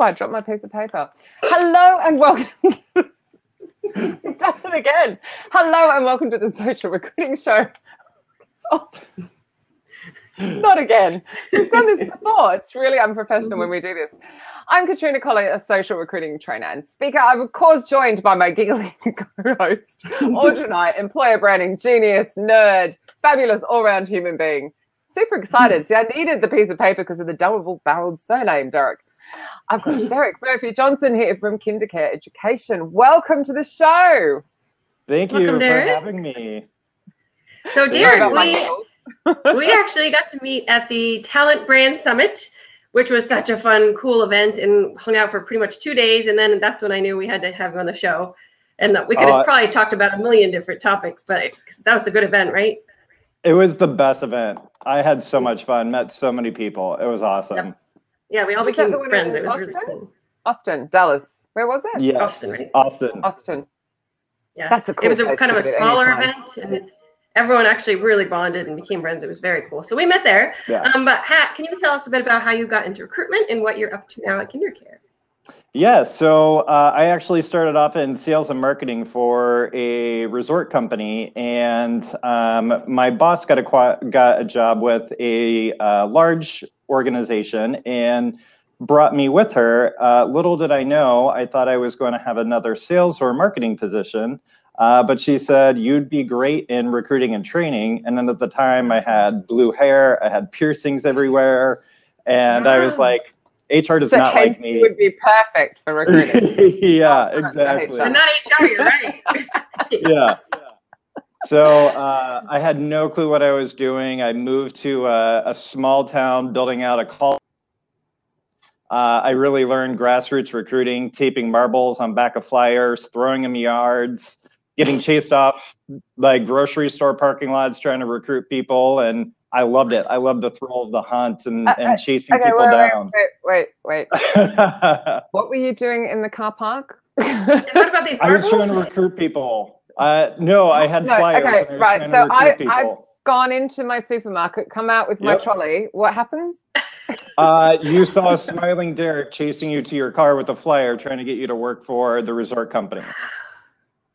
I dropped my piece of paper. Hello and welcome. We've done it again. Hello and welcome to the Social Recruiting Show. Oh, not again. We've done this before. It's really unprofessional when we do this. I'm Katrina, Collier, a social recruiting trainer and speaker. I'm, of course, joined by my giggling co-host, Audra and I, employer branding genius, nerd, fabulous all-round human being. Super excited. See, I needed the piece of paper because of the double-barreled surname, Derek. I've got Derek Murphy-Johnson here from KinderCare Education. Welcome to the show. Thank you for having me. So, Derek, we actually got to meet at the Talent Brand Summit, which was such a fun, cool event, and hung out for pretty much 2 days. And then that's when I knew we had to have him on the show. And we could have probably talked about a million different topics, but that was a good event, right? It was the best event. I had so much fun, met so many people. It was awesome. Yep. Yeah, we all became friends. It was Austin? really cool. Austin, Dallas. Where was it? Yes. Austin, right? Austin. Yeah, that's a cool. It was a kind of a smaller event, and everyone actually really bonded and became friends. It was very cool. So we met there. Yeah. But can you tell us a bit about how you got into recruitment and what you're up to now at KinderCare? Yeah, so I actually started off in sales and marketing for a resort company, and my boss got a job with a large organization and brought me with her. Little did I know, I thought I was going to have another sales or marketing position, but she said, you'd be great in recruiting and training. And then at the time I had blue hair, I had piercings everywhere, and I was like, HR does not like me. You would be perfect for recruiting. Yeah, exactly. But not HR, you're right. Yeah. So I had no clue what I was doing. I moved to a small town, building out a call. I really learned grassroots recruiting, taping marbles on back of flyers, throwing them yards, getting chased off like grocery store parking lots, trying to recruit people. And I loved it. I loved the thrill of the hunt and chasing people down. Wait. What were you doing in the car park? And what about these marbles? I was trying to recruit people. No, I had flyers. Okay, right. So I've gone into my supermarket, come out with my trolley. What happens? You saw a smiling Derek chasing you to your car with a flyer, trying to get you to work for the resort company.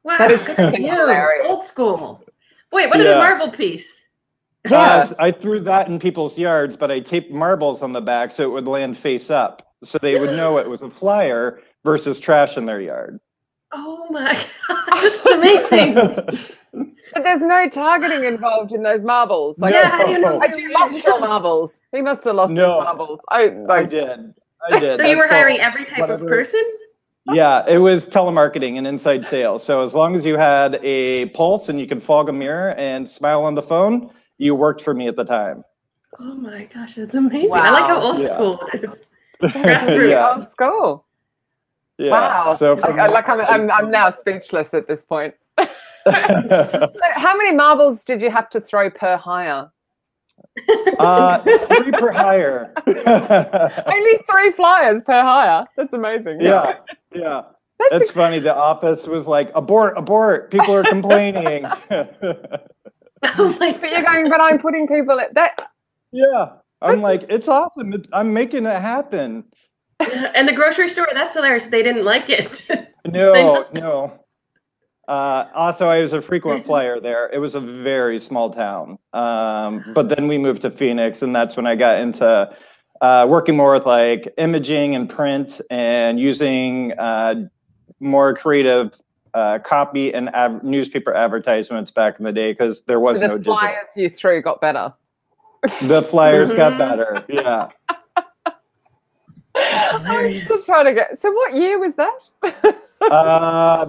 Wow, that is hilarious. Old school. Wait, what is a marble piece? I threw that in people's yards, but I taped marbles on the back so it would land face up, so they would know it was a flyer versus trash in their yard. Oh my God, this is amazing. But there's no targeting involved in those marbles. Like, yeah, how do you know? You lost your marbles. He must have lost his marbles. I did. So you were hiring every type of person? Yeah, it was telemarketing and inside sales. So as long as you had a pulse and you could fog a mirror and smile on the phone, you worked for me at the time. Oh my gosh, that's amazing. Wow. I like how old school it is. Grassroots. Old school. Yeah. Wow. So I'm now speechless at this point. So how many marbles did you have to throw per hire? 3 per hire. Only 3 flyers per hire. That's amazing. Yeah. That's funny. The office was like, abort. People are complaining. But you're going, but I'm putting people at that. Yeah. I'm like, it's awesome. I'm making it happen. And the grocery store, that's hilarious. They didn't like it. No. Also, I was a frequent flyer there. It was a very small town. But then we moved to Phoenix, and that's when I got into working more with like imaging and print and using more creative copy and newspaper advertisements back in the day, because there was no digital. The flyers you threw got better. The flyers got better. Yeah. I'm still trying to get. So what year was that?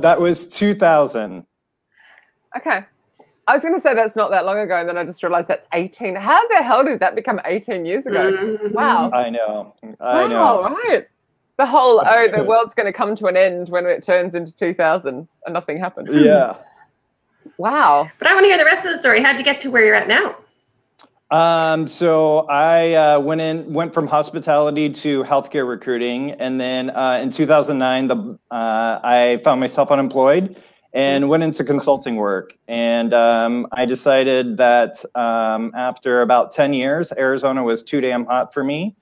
That was 2000. Okay. I was going to say that's not that long ago, and then I just realized that's 18. How the hell did that become 18 years ago? Wow. I know. Right. The whole, the world's going to come to an end when it turns into 2000 and nothing happened. Yeah. Wow. But I want to hear the rest of the story. How'd you get to where you're at now? So I went from hospitality to healthcare recruiting, and then in 2009, I found myself unemployed and went into consulting work. And I decided that after about 10 years, Arizona was too damn hot for me.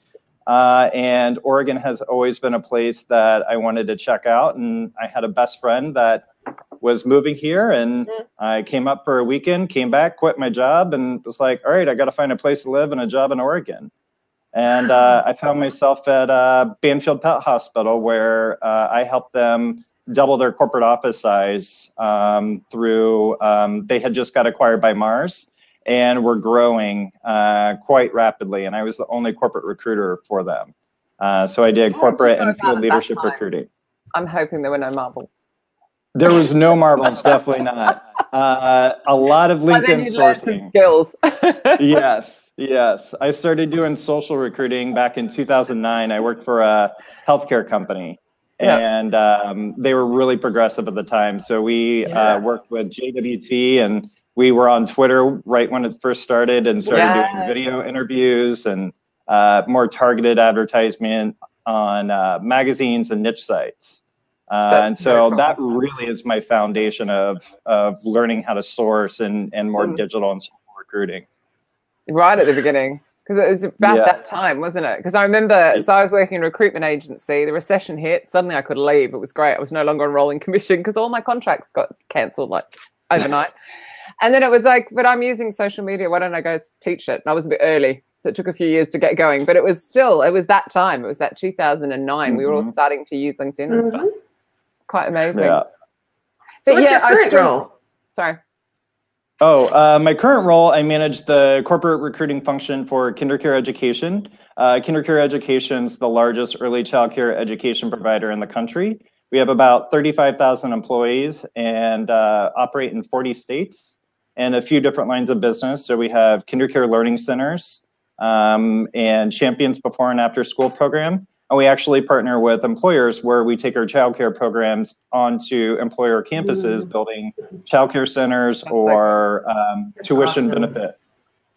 And Oregon has always been a place that I wanted to check out. And I had a best friend that was moving here, and I came up for a weekend, came back, quit my job, and was like, all right, I got to find a place to live and a job in Oregon. And I found myself at Banfield Pet Hospital, where I helped them double their corporate office size through, they had just got acquired by Mars and were growing quite rapidly. And I was the only corporate recruiter for them. So I did corporate and field leadership recruiting. I'm hoping there were no marbles. There was no marbles, definitely not. A lot of LinkedIn sourcing. Skills. Yes. I started doing social recruiting back in 2009. I worked for a healthcare company, and they were really progressive at the time. So we worked with JWT, and we were on Twitter right when it first started, and started doing video interviews and more targeted advertisement on magazines and niche sites. And so that really is my foundation of learning how to source and more digital and social recruiting. Right at the beginning, because it was about that time, wasn't it? Because I remember, so I was working in a recruitment agency, the recession hit, suddenly I could leave. It was great. I was no longer on rolling commission because all my contracts got cancelled like overnight. And then it was like, but I'm using social media, why don't I go teach it? And I was a bit early, so it took a few years to get going, but it was that time. It was that 2009. We were all starting to use LinkedIn and stuff. Quite amazing. So what's your current role? Sorry. My current role, I manage the corporate recruiting function for KinderCare Education. KinderCare Education is the largest early childcare education provider in the country. We have about 35,000 employees and operate in 40 states and a few different lines of business. So we have KinderCare Learning Centers and Champions Before and After School program. And we actually partner with employers where we take our childcare programs onto employer campuses, building childcare centers or tuition benefit.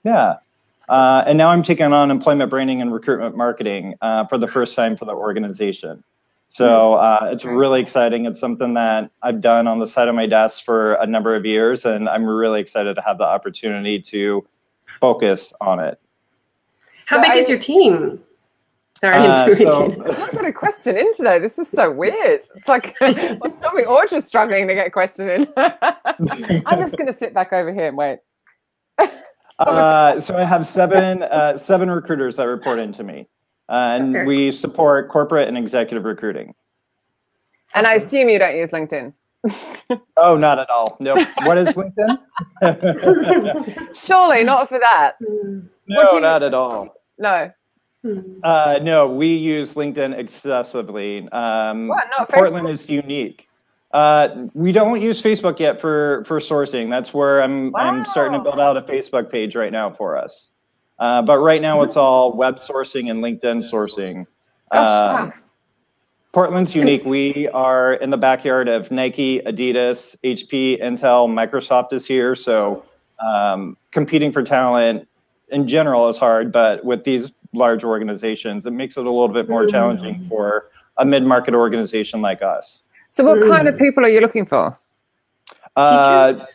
And now I'm taking on employment branding and recruitment marketing for the first time for the organization. So it's really exciting. It's something that I've done on the side of my desk for a number of years, and I'm really excited to have the opportunity to focus on it. How big is your team? Sorry, I've got a question in today. This is so weird. It's like, what's something Audra's struggling to get a question in. I'm just going to sit back over here and wait. So I have seven recruiters that report into me, and we support corporate and executive recruiting. And I assume you don't use LinkedIn. Oh, not at all. Nope. What is LinkedIn? Surely not for that. No, not at all. No. No, we use LinkedIn excessively. Portland is unique. We don't use Facebook yet for sourcing. That's where I'm starting to build out a Facebook page right now for us. But right now it's all web sourcing and LinkedIn sourcing. Portland's unique. We are in the backyard of Nike, Adidas, HP, Intel, Microsoft is here. So competing for talent in general is hard, but with these large organizations, it makes it a little bit more challenging for a mid-market organization like us. So what kind of people are you looking for? No,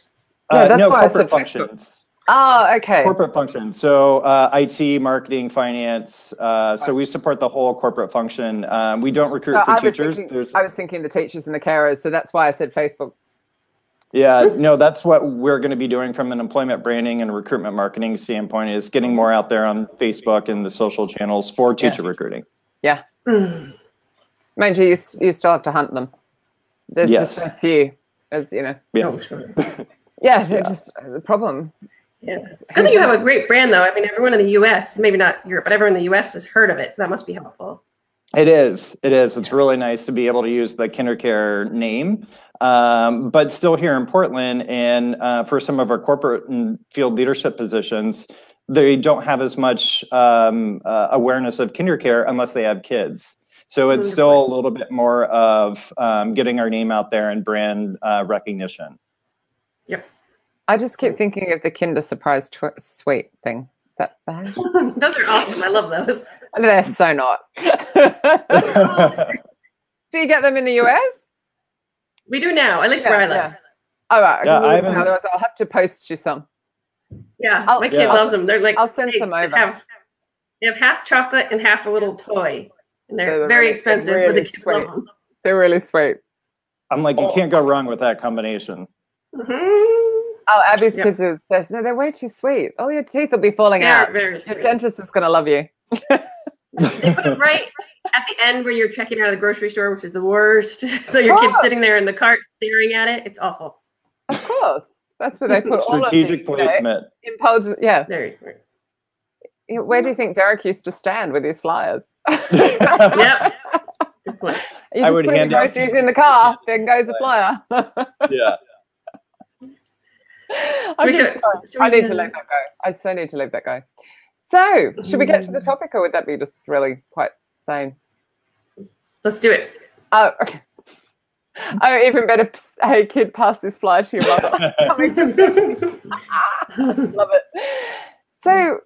corporate functions. Oh, okay. Corporate functions. So IT, marketing, finance. So we support the whole corporate function. We don't recruit for teachers. I was thinking the teachers and the carers, so that's why I said Facebook. Yeah, no, that's what we're going to be doing from an employment branding and recruitment marketing standpoint, is getting more out there on Facebook and the social channels for teacher recruiting. Yeah. Mind you, you still have to hunt them. There's just a few, as you know. Yeah, they're just the problem. Yeah. I think you have a great brand, though. I mean, everyone in the U.S., maybe not Europe, but everyone in the U.S. has heard of it, so that must be helpful. It is. It's really nice to be able to use the KinderCare name, but still here in Portland, and for some of our corporate and field leadership positions, they don't have as much awareness of KinderCare unless they have kids. So it's still a little bit more of getting our name out there and brand recognition. Yep. I just keep thinking of the Kinder Surprise Sweet thing. Is that bad? Those are awesome. I love those. They're so not. Do you get them in the US? We do now, at least where I live. Yeah. Oh, right. Yeah, Otherwise, I'll have to post you some. Yeah, my kid loves them. They're like, I'll send some over. They have half chocolate and half a little toy. And they're very really, expensive, really but the kids sweet. love them. They're really sweet. I'm like, you can't go wrong with that combination. Oh, Abby's kids they're way too sweet. Oh, your teeth will be falling out. Very Your sweet. dentist is going to love you. They put it right at the end where you're checking out of the grocery store, which is the worst. So your kid's sitting there in the cart staring at it. It's awful. Of course. That's where they put strategic all of these, placement. Impulse, yeah. Very smart. Where do you think Derek used to stand with his flyers? Yep. Good point. I would hand the groceries in the car. Then goes the flyer. Yeah. I need to let that go. I so need to let that go. So, should we get to the topic, or would that be just really quite sane? Let's do it. Oh, okay. Oh, even better. Hey, kid, pass this flyer to your mother. Love it. So,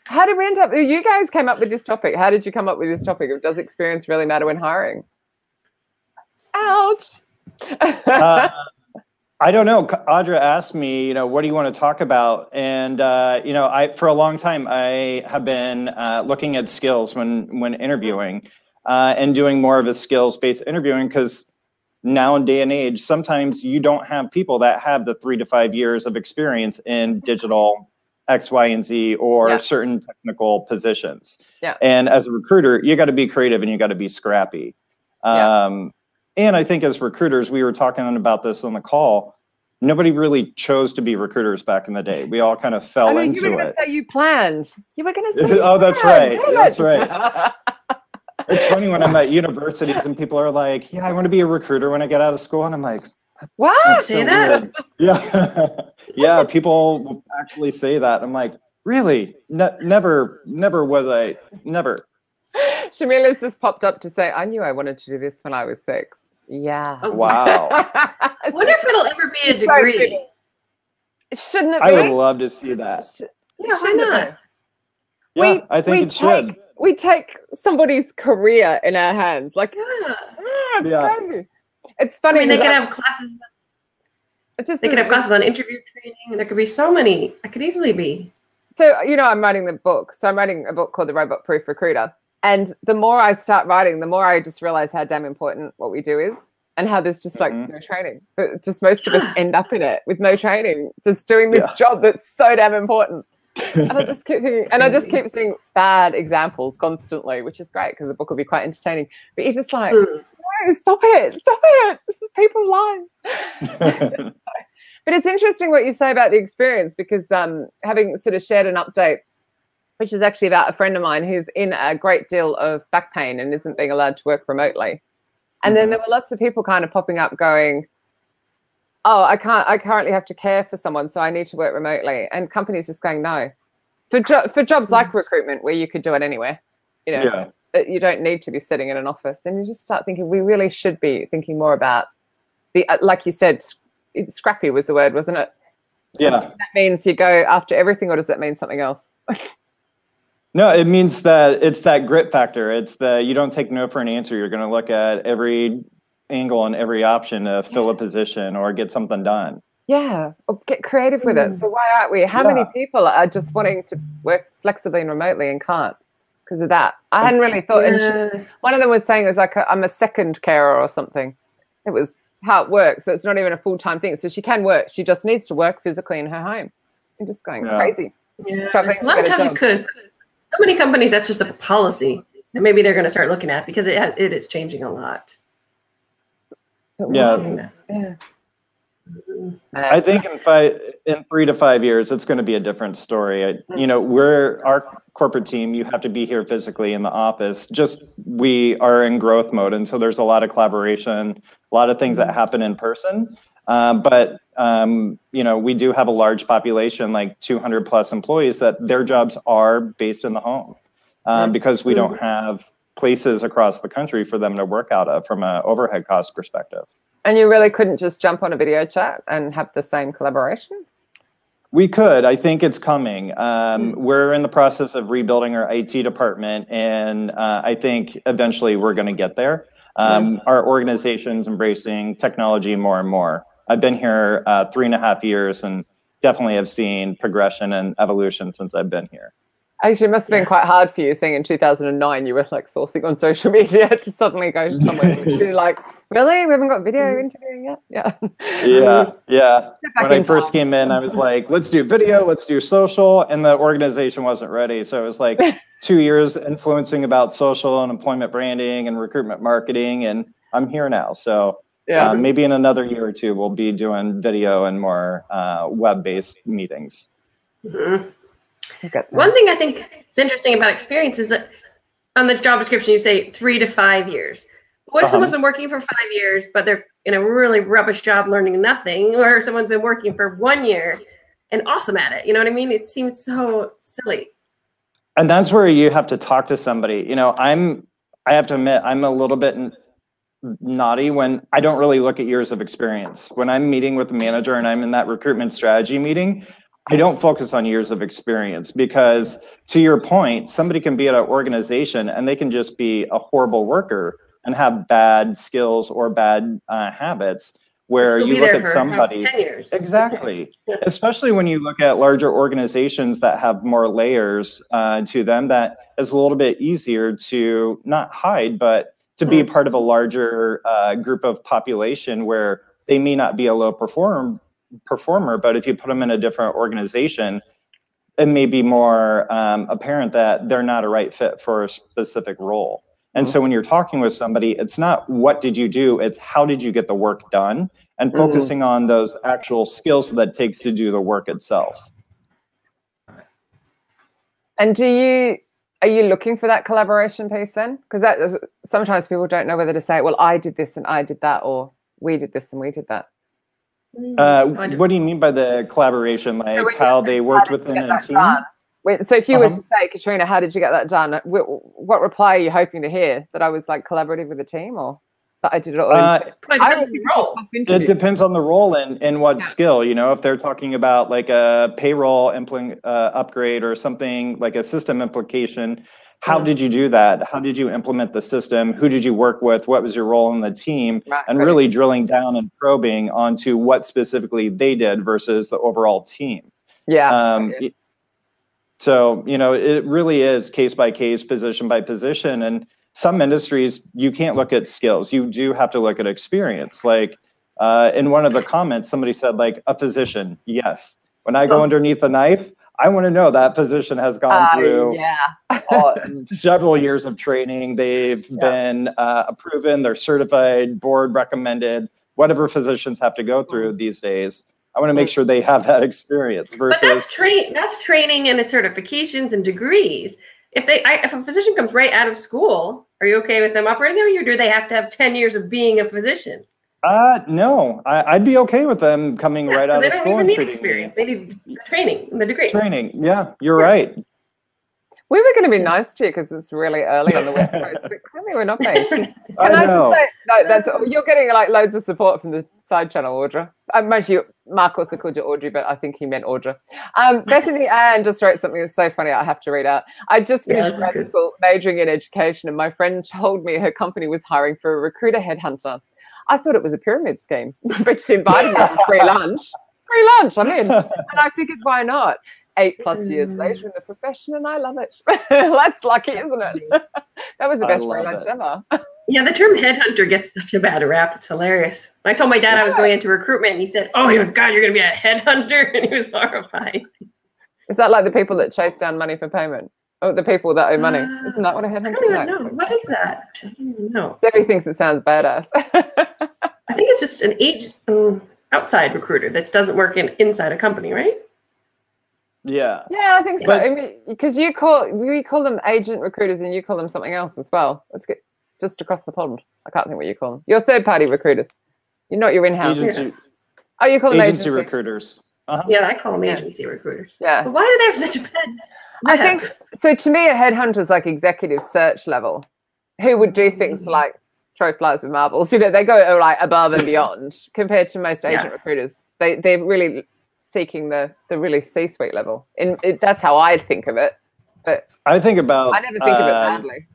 how did we end up? You guys came up with this topic. How did you come up with this topic? Does experience really matter when hiring? Ouch. I don't know. Audra asked me, what do you want to talk about? And, for a long time, I have been looking at skills when interviewing and doing more of a skills-based interviewing, because now in day and age, sometimes you don't have people that have the 3 to 5 years of experience in digital X, Y, and Z or certain technical positions. Yeah. And as a recruiter, you got to be creative and you got to be scrappy. And I think as recruiters, we were talking about this on the call, nobody really chose to be recruiters back in the day. We all kind of fell into it. You were going to say you planned. You were going to say oh, that's right. That's right. It's funny when I'm at universities and people are like, yeah, I want to be a recruiter when I get out of school. And I'm like, what? Say that? Yeah. Yeah, people will actually say that. I'm like, really? Never was I. Never. Shamila's just popped up to say, I knew I wanted to do this when I was 6. Yeah. Oh, wow. I wonder if it'll ever be a degree. Shouldn't it be? I would love to see that. Yeah, why not? Yeah, I think it should. We take somebody's career in our hands. Like, it's crazy. It's funny. I mean, they could have classes. They could have classes on interview training, and there could be so many. I could easily be. So, I'm writing the book. So I'm writing a book called The Robot Proof Recruiter. And the more I start writing, the more I just realize how damn important what we do is, and how there's just like no training. But just most of us end up in it with no training, just doing this job that's so damn important. And I just keep thinking, and I just keep seeing bad examples constantly, which is great because the book will be quite entertaining. But you're just like, no, stop it. This is people's lives. But it's interesting what you say about the experience, because having sort of shared an update, which is actually about a friend of mine who's in a great deal of back pain and isn't being allowed to work remotely. And then there were lots of people kind of popping up going, oh, I currently have to care for someone, so I need to work remotely. And companies just going, no. For jobs like recruitment, where you could do it anywhere, you don't need to be sitting in an office. And you just start thinking, we really should be thinking more about the, like you said, scrappy was the word, wasn't it? Yeah. So that means you go after everything, or does that mean something else? No, it means that it's that grit factor. It's the, you don't take no for an answer. You're going to look at every angle and every option to fill a position or get something done. Yeah, or get creative with it. So why aren't we? How many people are just wanting to work flexibly and remotely and can't because of that? I hadn't really thought. And one of them was saying it was like, I'm a second carer or something. It was how it works. So it's not even a full-time thing. So she can work. She just needs to work physically in her home. I'm just going crazy. Yeah, a lot of times you could. So many companies, that's just a policy that maybe they're going to start looking at, because it is changing a lot. Yeah. I think in 3 to 5 years, it's going to be a different story. We're our corporate team. You have to be here physically in the office. Just we are in growth mode, and so there's a lot of collaboration, a lot of things that happen in person. But we do have a large population, like 200 plus employees, that their jobs are based in the home because we don't have places across the country for them to work out of from an overhead cost perspective. And you really couldn't just jump on a video chat and have the same collaboration? We could. I think it's coming. We're in the process of rebuilding our IT department, and I think eventually we're going to get there. Our organization's embracing technology more and more. I've been here 3.5 years and definitely have seen progression and evolution since I've been here. Actually, it must have been quite hard for you, saying in 2009 you were like sourcing on social media to suddenly go somewhere. You're like, really? We haven't got video interviewing yet? Yeah. Yeah. When I first came in, I was like, let's do video, let's do social. And the organization wasn't ready. So it was like 2 years influencing about social and employment branding and recruitment marketing. And I'm here now. So maybe in another year or two, we'll be doing video and more web-based meetings. Mm-hmm. One thing I think is interesting about experience is that on the job description, you say 3 to 5 years. What if someone's been working for 5 years, but they're in a really rubbish job learning nothing, or someone's been working for 1 year and awesome at it? You know what I mean? It seems so silly. And that's where you have to talk to somebody. You know, I have to admit, I'm a little bit naughty when I don't really look at years of experience. When I'm meeting with a manager and I'm in that recruitment strategy meeting, I don't focus on years of experience, because to your point, somebody can be at an organization and they can just be a horrible worker and have bad skills or bad habits, where you look at somebody. 10 years. Exactly. Especially when you look at larger organizations that have more layers to them, that is a little bit easier to not hide, but to be part of a larger group of population where they may not be a low performer, but if you put them in a different organization, it may be more apparent that they're not a right fit for a specific role. And so when you're talking with somebody, it's not what did you do, it's how did you get the work done, and focusing on those actual skills that it takes to do the work itself. And are you looking for that collaboration piece then? Because sometimes people don't know whether to say, well, I did this and I did that, or we did this and we did that. What do you mean by the collaboration? Like how they worked within a team? So if you were to say, Katrina, how did you get that done? What reply are you hoping to hear? That I was like collaborative with the team, or that I did it all? It depends on the role and what skill. You know, if they're talking about like a payroll upgrade or something like a system implication, how did you do that? How did you implement the system? Who did you work with? What was your role in the team? And really drilling down and probing onto what specifically they did versus the overall team. So, you know, it really is case by case, position by position. And some industries, you can't look at skills. You do have to look at experience. Like in one of the comments, somebody said like a physician. Yes. When I go underneath the knife, I want to know that physician has gone through several years of training. They've been proven, they're certified, board recommended, whatever physicians have to go through these days. I want to make sure they have that experience. Versus, but that's training and certifications and degrees. If a physician comes right out of school, are you okay with them operating there, or do they have to have 10 years of being a physician? No, I'd be okay with them coming right out of school and treating experience. They need training, the degree. Training, yeah, you're right. We were going to be nice to you because it's really early on the West Coast, but clearly we're not being. Can I just say, no, you're getting like loads of support from the side channel, Audra. Mark also called you Audrey, but I think he meant Audra. Bethany Ann just wrote something that's so funny I have to read out. I just finished grad school majoring in education, and my friend told me her company was hiring for a recruiter headhunter. I thought it was a pyramid scheme, but she invited me to free lunch. Free lunch, I'm in. And I figured, why not? 8+ years later in the profession, and I love it. That's lucky, isn't it? That was the best free lunch ever. Yeah, the term headhunter gets such a bad rap. It's hilarious. I told my dad I was going into recruitment, and he said, "Oh, God, you're going to be a headhunter," and he was horrified. Is that like the people that chase down money for payment? Oh, the people that owe money. Isn't that what a headhunter is? I don't even know. What is that? I don't even know. Debbie thinks it sounds badass. I think it's just an outside recruiter that doesn't work inside a company, right? Yeah. Yeah, I think so. I mean, because we call them agent recruiters, and you call them something else as well. Let's get just across the pond. I can't think what you call them. You're third-party recruiters. You're not your in-house. Agency. Oh, you call them agency recruiters. Yeah, I call them agency recruiters. Yeah. But why do they have such a bad? I think so. To me, a headhunter is like executive search level, who would do things like throw flies with marbles. You know, they go like above and beyond compared to most agent recruiters. They're really seeking the really C-suite level. That's how I think of it. But I never think of it badly.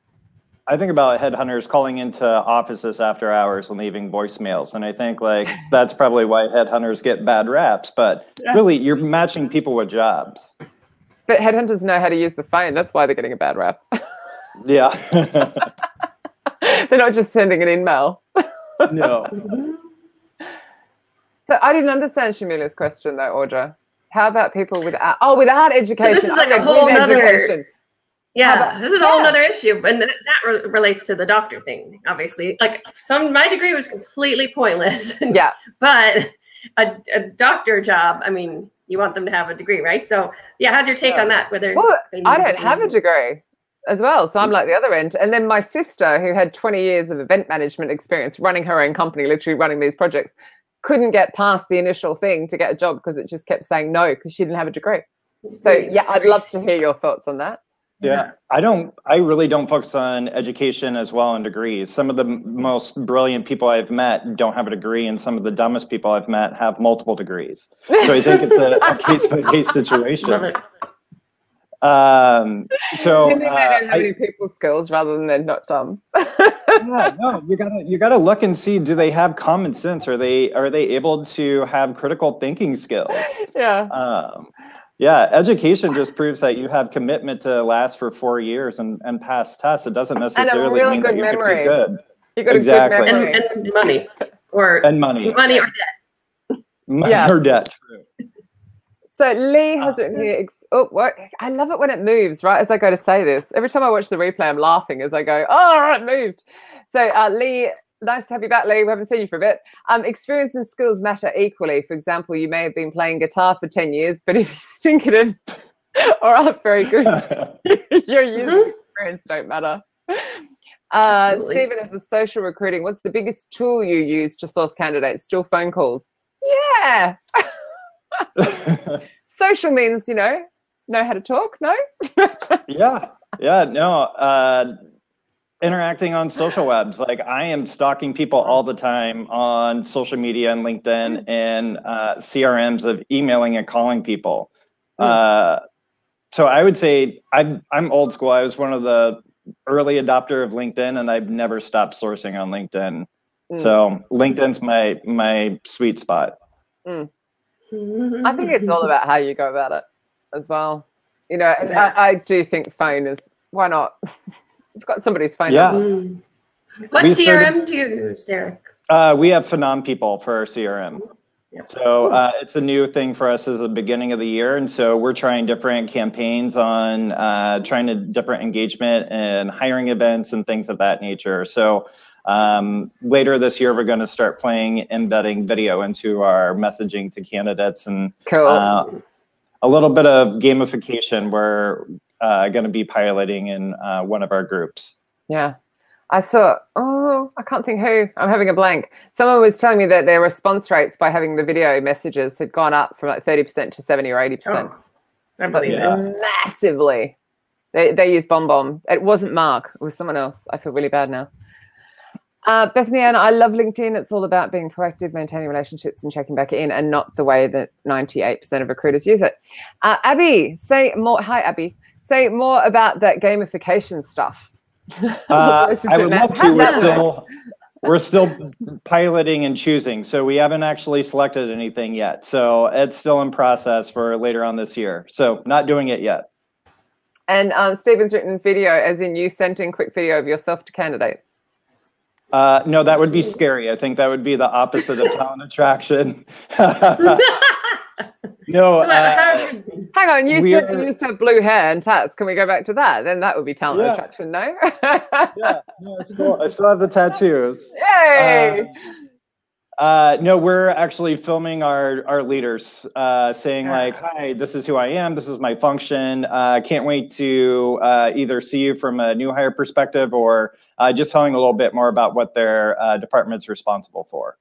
I think about headhunters calling into offices after hours and leaving voicemails. And I think like that's probably why headhunters get bad raps. But really, you're matching people with jobs. But headhunters know how to use the phone. That's why they're getting a bad rap. Yeah. They're not just sending an email. No. So I didn't understand Shamila's question though, Audra. How about people without education? So this is like a whole other. Yeah, this is a whole other issue, and that relates to the doctor thing. Obviously, like my degree was completely pointless. Yeah, but a doctor job, I mean, you want them to have a degree, right? So, yeah, how's your take on that? I don't have a degree as well, so I'm like the other end. And then my sister, who had 20 years of event management experience, running her own company, literally running these projects, couldn't get past the initial thing to get a job because it just kept saying no because she didn't have a degree. So, yeah, I'd love to hear your thoughts on that. Yeah, I really don't focus on education as well and degrees. Some of the most brilliant people I've met don't have a degree, and some of the dumbest people I've met have multiple degrees. So I think it's a case-by-case situation. Love it. So do you mean they don't have any people skills rather than they're not dumb? Yeah, no, you gotta look and see, do they have common sense? Are they able to have critical thinking skills? Yeah. Yeah, education just proves that you have commitment to last for 4 years and pass tests. It doesn't necessarily really mean good that you memory. could be good. You got Exactly. a good memory. And money. Or money or debt. Or debt, true. So Lee has written here, I love it when it moves, right? As I go to say this, every time I watch the replay, I'm laughing as I go, oh, it moved. So Lee, nice to have you back, Lee. We haven't seen you for a bit. Experience and skills matter equally. For example, you may have been playing guitar for 10 years, but if you stink at it or aren't very good, your years of experience don't matter. Stephen, as a social recruiting, what's the biggest tool you use to source candidates? Still phone calls? Yeah. Social means, know how to talk, no? No. Interacting on social webs. Like, I am stalking people all the time on social media and LinkedIn and CRMs of emailing and calling people. So I would say I'm old school. I was one of the early adopter of LinkedIn, and I've never stopped sourcing on LinkedIn. So LinkedIn's my sweet spot. I think it's all about how you go about it as well. I do think phone is, why not? You've got somebody's phone number. What CRM do you use, Derek? We have Phenom People for our CRM. So it's a new thing for us as the beginning of the year. And so we're trying different campaigns on different engagement and hiring events and things of that nature. So later this year, we're going to start embedding video into our messaging to candidates, and a little bit of gamification we're going to be piloting in one of our groups. Yeah. I saw, I can't think who, I'm having a blank. Someone was telling me that their response rates by having the video messages had gone up from like 30% to 70 or 80%. I believe it. Massively. They used BombBomb. It wasn't Mark, it was someone else. I feel really bad now. Bethany Ann, I love LinkedIn. It's all about being proactive, maintaining relationships and checking back in, and not the way that 98% of recruiters use it. Abby, say more. Hi, Abby. Say more about that gamification stuff. I would love to. We're still piloting and choosing, so we haven't actually selected anything yet. So it's still in process for later on this year. So not doing it yet. And Stephen's written video, as in you sent in quick video of yourself to candidates. No, that would be scary. I think that would be the opposite of talent attraction. No. Hang on, you said you used to have blue hair and tats. Can we go back to that? Then that would be talent attraction, no? No, I still have the tattoos. Yay! No, we're actually filming our leaders saying like, hi, this is who I am. This is my function. Can't wait to either see you from a new hire perspective or just telling a little bit more about what their department's responsible for.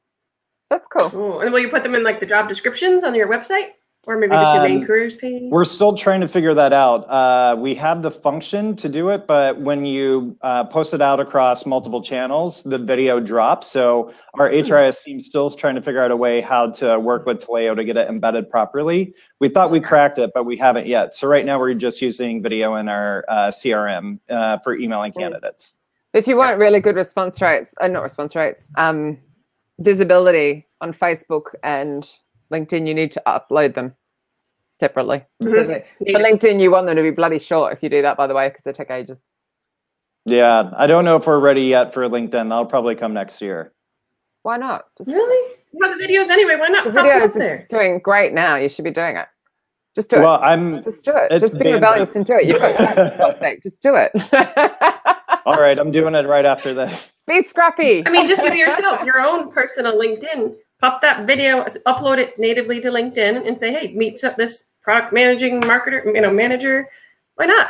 That's cool. Ooh, and will you put them in like the job descriptions on your website? Or maybe just your main careers page? We're still trying to figure that out. We have the function to do it, but when you post it out across multiple channels, the video drops. So our HRIS team still is trying to figure out a way how to work with Taleo to get it embedded properly. We thought we cracked it, but we haven't yet. So right now we're just using video in our CRM for emailing candidates. If you want really good response rates, not response rates, visibility on Facebook and LinkedIn, you need to upload them. separately. Mhm. So for LinkedIn, you want them to be bloody short if you do that, by the way, because they take ages. Yeah, I don't know if we're ready yet for LinkedIn. That'll probably come next year. Why not? Really? You have the videos anyway. Why not The pop it up videos there? are doing great now. You should be doing it. Just do Well, it. Just do it. Just be bandwidth. rebellious and do it. You've got time, for God's sake. Just do it. All right, I'm doing it right after this. Be scrappy. I mean, just do yourself, your own personal LinkedIn. Pop that video, upload it natively to LinkedIn, and say, "Hey, meet up this product managing marketer, manager." Why not?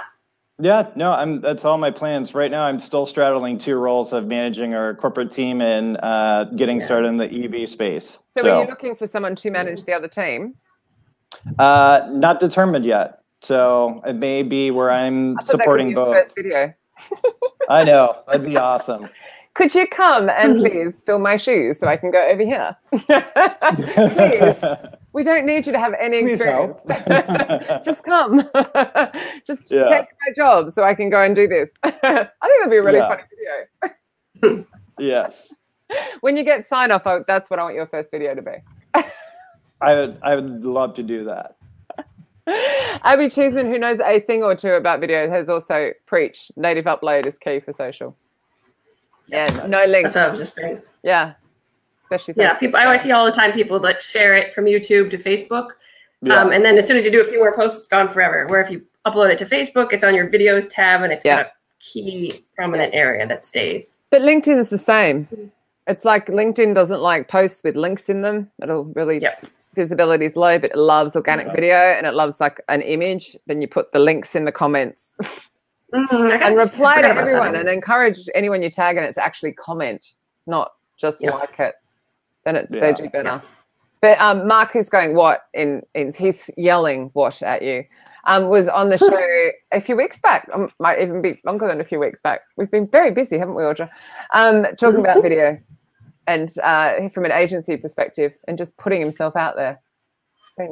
Yeah, no, that's all my plans. Right now, I'm still straddling 2 roles of managing our corporate team and getting started in the EV space. So are you looking for someone to manage the other team? Not determined yet. So it may be where I'm supporting both. First video. I know, that'd be awesome. Could you come and please fill my shoes so I can go over here? Please. We don't need you to have any experience. Just come. Just take my job so I can go and do this. I think that'd be a really funny video. Yes. When you get sign off, that's what I want your first video to be. I would love to do that. Abby Cheeseman, who knows a thing or two about video, has also preached native upload is key for social. Yeah, no links. That's what I was just saying. Yeah. Especially people. I always see all the time people that share it from YouTube to Facebook. And then as soon as you do a few more posts, it's gone forever. Where if you upload it to Facebook, it's on your videos tab and it's got a key prominent area that stays. But LinkedIn's the same. It's like LinkedIn doesn't like posts with links in them. It'll really visibility is low, but it loves organic video and it loves like an image. Then you put the links in the comments. And reply to everyone and encourage anyone you tag in it to actually comment, not just like it. Then they do better. But Mark, who's going what in he's yelling what at you, was on the show a few weeks back. Might even be longer than a few weeks back. We've been very busy, haven't we, Audra? Talking about video and from an agency perspective and just putting himself out there.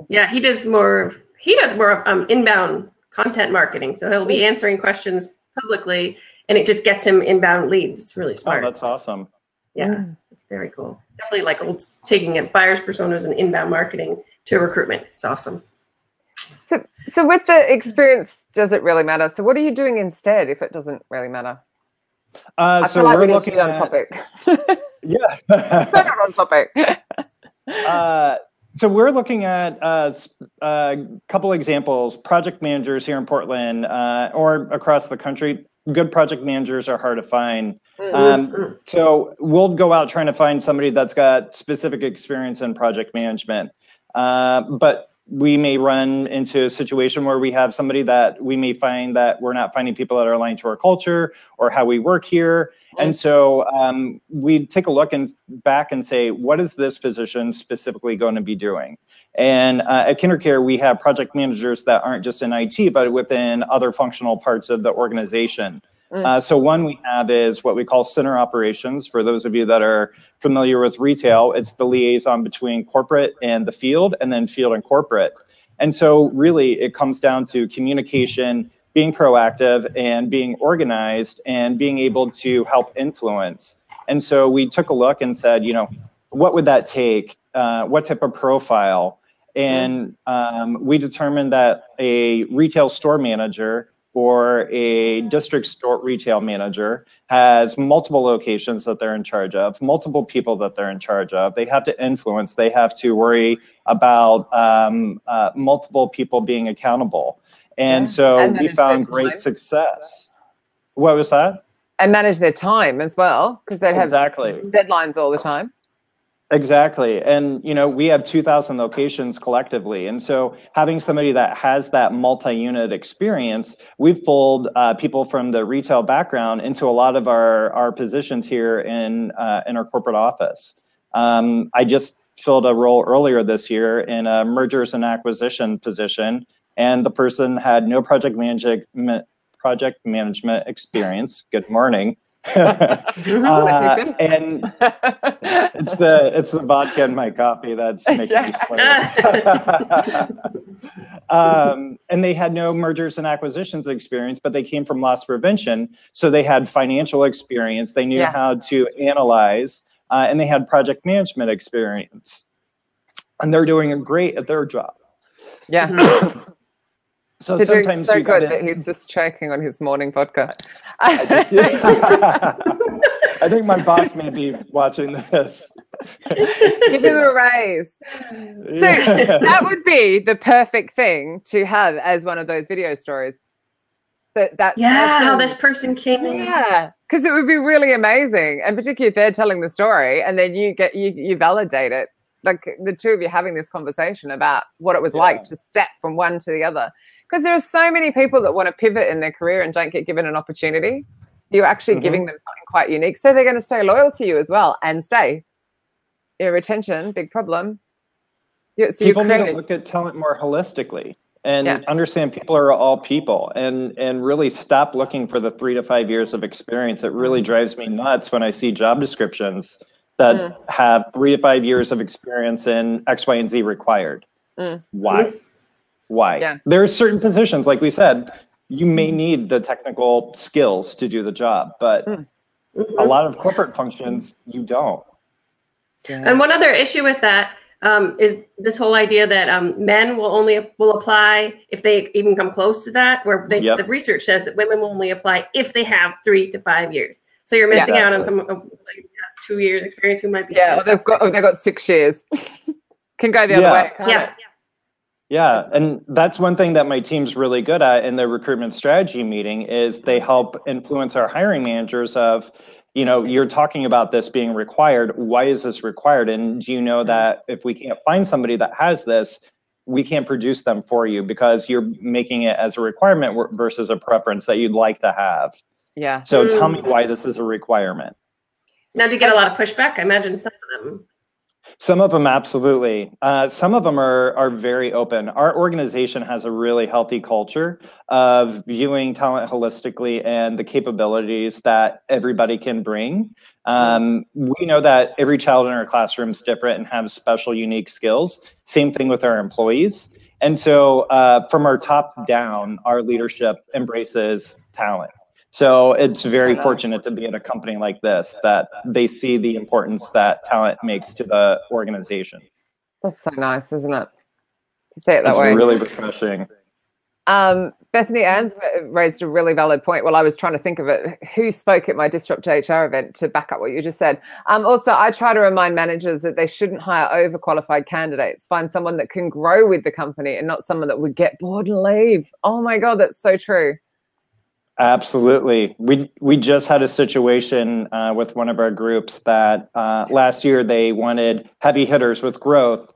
Yeah, he does more of inbound content marketing. So he'll be answering questions publicly and it just gets him inbound leads. It's really smart. Oh, that's awesome. Yeah, it's very cool. Definitely like taking it buyers personas and inbound marketing to recruitment. It's awesome. So with the experience, does it really matter? So what are you doing instead if it doesn't really matter? So we're looking on topic. Yeah. Not on topic. So we're looking at a couple examples. Project managers here in Portland or across the country. Good project managers are hard to find. So we'll go out trying to find somebody that's got specific experience in project management. But we may run into a situation where we have somebody that we may find that we're not finding people that are aligned to our culture or how we work here. And so we take a look back and say, what is this position specifically going to be doing? And at KinderCare, we have project managers that aren't just in IT, but within other functional parts of the organization. So one we have is what we call center operations. For those of you that are familiar with retail, it's the liaison between corporate and the field, and then field and corporate. And so really it comes down to communication, being proactive and being organized and being able to help influence. And so we took a look and said, what would that take? What type of profile? And we determined that a retail store manager or a district store retail manager has multiple locations that they're in charge of, multiple people that they're in charge of. They have to influence, they have to worry about multiple people being accountable. And so we found great success. What was that? And manage their time as well, because they have deadlines all the time. Exactly. And, we have 2,000 locations collectively. And so having somebody that has that multi-unit experience, we've pulled people from the retail background into a lot of our positions here in our corporate office. I just filled a role earlier this year in a mergers and acquisition position, and the person had no project management experience. Good morning. And it's the vodka in my coffee that's making me slur. And they had no mergers and acquisitions experience, but they came from loss prevention, so they had financial experience. They knew how to analyze, and they had project management experience, and they're doing great at their job. Yeah. So Cedric's sometimes so you good gotta, that he's just choking on his morning vodka. I think my boss may be watching this. Give him a raise. So that would be the perfect thing to have as one of those video stories. How this person came in. Yeah, because it would be really amazing, and particularly if they're telling the story, and then you validate it, like the two of you having this conversation about what it was like to step from one to the other. Because there are so many people that want to pivot in their career and don't get given an opportunity. So you're actually giving them something quite unique, so they're going to stay loyal to you as well and stay. Your retention, big problem. So people need to look at talent more holistically. And understand people are all people, and really stop looking for the 3 to 5 years of experience. It really drives me nuts when I see job descriptions that have 3 to 5 years of experience in X, Y, and Z required. Why? Why? Yeah. There are certain positions, like we said, you may need the technical skills to do the job, but a lot of corporate functions, you don't. Yeah. And one other issue with that is this whole idea that men will apply if they even come close to that, where the research says that women will only apply if they have 3 to 5 years. So you're missing out on someone who has 2 years experience who might be they've got 6 years. Can go the other way. Yeah, and that's one thing that my team's really good at in the recruitment strategy meeting is they help influence our hiring managers of, you're talking about this being required. Why is this required? And do you know that if we can't find somebody that has this, we can't produce them for you because you're making it as a requirement versus a preference that you'd like to have. Yeah. So tell me why this is a requirement. Now, do you get a lot of pushback? I imagine some of them. Some of them, absolutely. Some of them are very open. Our organization has a really healthy culture of viewing talent holistically and the capabilities that everybody can bring. We know that every child in our classroom is different and have special, unique skills. Same thing with our employees. And so from our top down, our leadership embraces talent. So it's very fortunate to be at a company like this that they see the importance that talent makes to the organization. That's so nice, isn't it? To say it that way. It's really refreshing. Bethany Ann's raised a really valid point. Well, I was trying to think of it. Who spoke at my Disrupt HR event to back up what you just said? Also, I try to remind managers that they shouldn't hire overqualified candidates. Find someone that can grow with the company and not someone that would get bored and leave. Oh my God, that's so true. Absolutely. We just had a situation with one of our groups that last year they wanted heavy hitters with growth,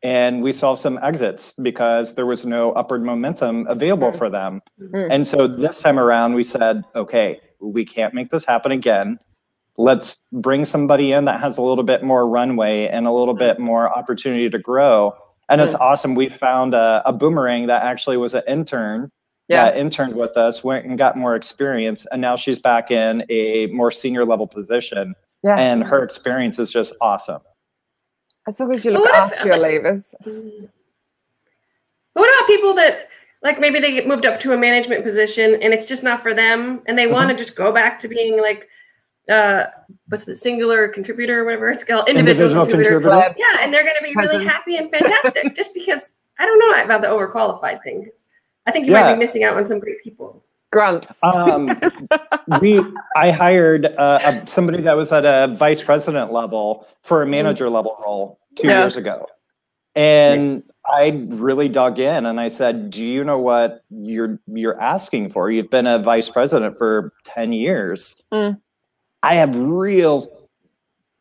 and we saw some exits because there was no upward momentum available for them. And so this time around we said, okay, we can't make this happen again. Let's bring somebody in that has a little bit more runway and a little bit more opportunity to grow. And it's awesome. We found a boomerang that actually was an intern that interned with us, went and got more experience, and now she's back in a more senior level position. And her experience is just awesome. As long as you look after your leavers. What about people that, like, maybe they get moved up to a management position and it's just not for them, and they want to just go back to being like, what's the singular contributor or whatever it's called, individual contributor. Yeah, and they're going to be really happy and fantastic just because, I don't know about the overqualified thing. I think you might be missing out on some great people. Grunts. I hired somebody that was at a vice president level for a manager level role 2 years ago. And I really dug in and I said, do you know what you're asking for? You've been a vice president for 10 years. I have real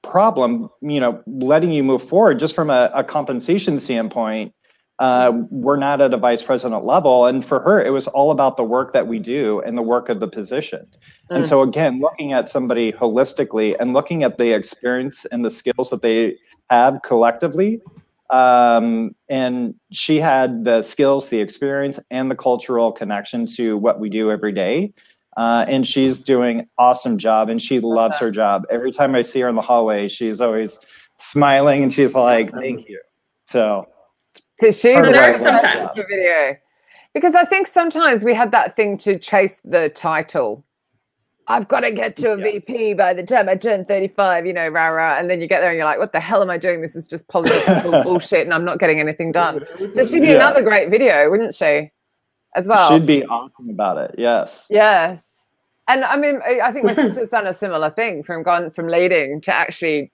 problem, letting you move forward just from a compensation standpoint. We're not at a vice president level. And for her, it was all about the work that we do and the work of the position. And so again, looking at somebody holistically and looking at the experience and the skills that they have collectively. And she had the skills, the experience, and the cultural connection to what we do every day. And she's doing an awesome job and she loves her job. Every time I see her in the hallway, she's always smiling and she's like, thank you. So she's there sometimes the video, because I think sometimes we had that thing to chase the title, I've got to get to a VP by the time I turn 35, you know, rah, rah. And then you get there and you're like, what the hell am I doing? This is just political bullshit and I'm not getting anything done. So she'd be another great video, wouldn't she? As well. She'd be awesome about it. Yes. Yes. And I mean, I think my sister's done a similar thing from leading to actually